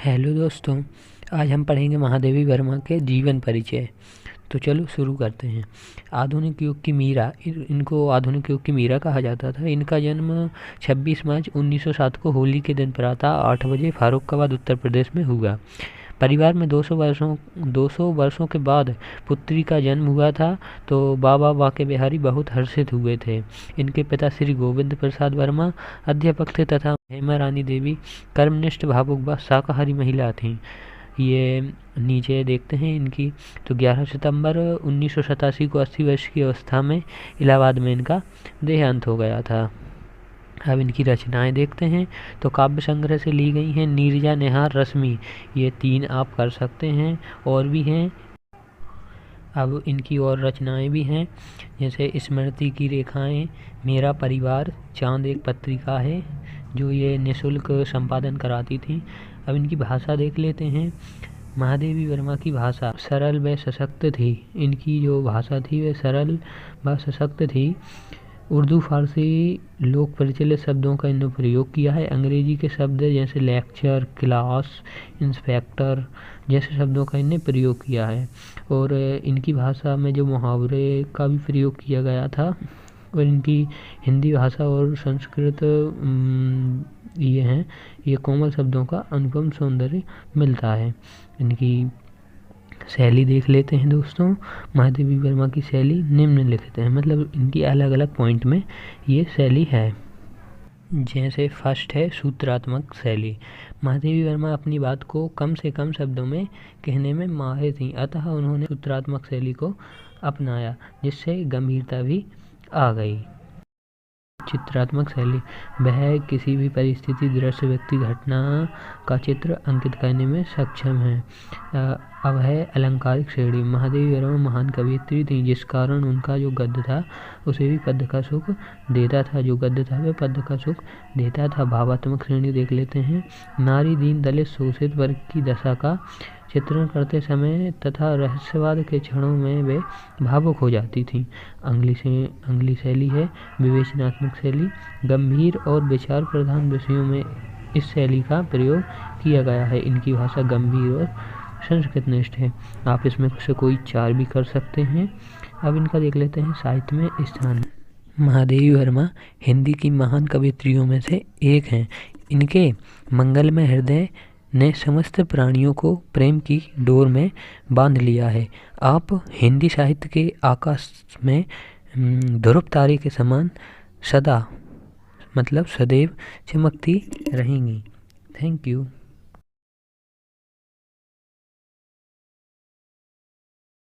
Hello दोस्तों, आज हम पढ़ेंगे महादेवी वर्मा के जीवन परिचय। तो चलो शुरू करते हैं। आधुनिक युग की मीरा, इनको आधुनिक युग की मीरा कहा जाता था। इनका जन्म 26 मार्च 1907 को होली के दिन प्रातः 8 बजे फारुखाबाद उत्तर प्रदेश में हुआ। परिवार में 200 वर्षों के बाद पुत्री का जन्म हुआ था, तो बाबा बांके बिहारी बहुत हर्षित हुए थे। इनके पिता श्री गोविंद प्रसाद वर्मा अध्यापक थे तथा हेमा रानी देवी कर्मनिष्ठ, भावुक व शाकाहारी महिला थीं। ये नीचे देखते हैं इनकी। तो 11 सितंबर 1987 को 80 वर्ष की अवस्था में इलाहाबाद में इनका देहांत हो गया था। अब इनकी रचनाएं देखते हैं। तो काव्य संग्रह से ली गई हैं नीरजा, निहार, रश्मि, ये 3 आप कर सकते हैं, और भी हैं। अब इनकी और रचनाएं भी हैं, जैसे स्मृति की रेखाएं, मेरा परिवार, चांद एक पत्रिका है जो ये निःशुल्क संपादन कराती थी। अब इनकी भाषा देख लेते हैं। महादेवी वर्मा की भाषा सरल व सशक्त थी। इनकी जो भाषा थी वह सरल व सशक्त थी। उर्दू फारसी लोक प्रचलित शब्दों का इन्होंने प्रयोग किया है। अंग्रेजी के शब्द जैसे लेक्चर, क्लास, इंस्पेक्टर जैसे शब्दों का इन्हें प्रयोग किया है। और इनकी भाषा में जो मुहावरे का भी प्रयोग किया गया था। और इनकी हिंदी भाषा और संस्कृत ये कोमल शब्दों का अनुपम सौंदर्य मिलता है। इनकी शैली देख लेते हैं दोस्तों। महादेवी वर्मा की शैली निम्नलिखित है, मतलब इनकी अलग अलग पॉइंट में ये शैली है। जैसे फर्स्ट है सूत्रात्मक शैली। महादेवी वर्मा अपनी बात को कम से कम शब्दों में कहने में माहिर थीं, अतः उन्होंने सूत्रात्मक शैली को अपनाया, जिससे गंभीरता भी आ गई। चित्रात्मक शैली, वह किसी भी परिस्थिति, दृश्य, व्यक्ति, घटना का चित्र अंकित करने में सक्षम है। अब है अलंकारिक श्रेणी। महादेवी वर्मा महान कवयित्री थी, जिस कारण उनका जो गद्य था उसे भी पद्य का सुख देता था। जो गद्य था वह पद्य का सुख देता था। भावात्मक श्रेणी देख लेते हैं। नारी, दीन, दलित, शोषित वर्ग की दशा का चित्रण करते समय तथा रहस्यवाद के क्षणों में वे भावुक हो जाती थीं। अगली शैली है विवेचनात्मक शैली। गंभीर और विचार प्रधान विषयों में इस शैली का प्रयोग किया गया है। इनकी भाषा गंभीर और संस्कृतनिष्ठ है। आप इसमें से कोई 4 भी कर सकते हैं। अब इनका देख लेते हैं साहित्य में स्थान। महादेवी वर्मा हिंदी की महान कवयित्रियों में से एक हैं। इनके मंगलमय हृदय ने समस्त प्राणियों को प्रेम की डोर में बांध लिया है। आप हिंदी साहित्य के आकाश में ध्रुव तारे के समान सदैव चमकती रहेंगी। Thank you.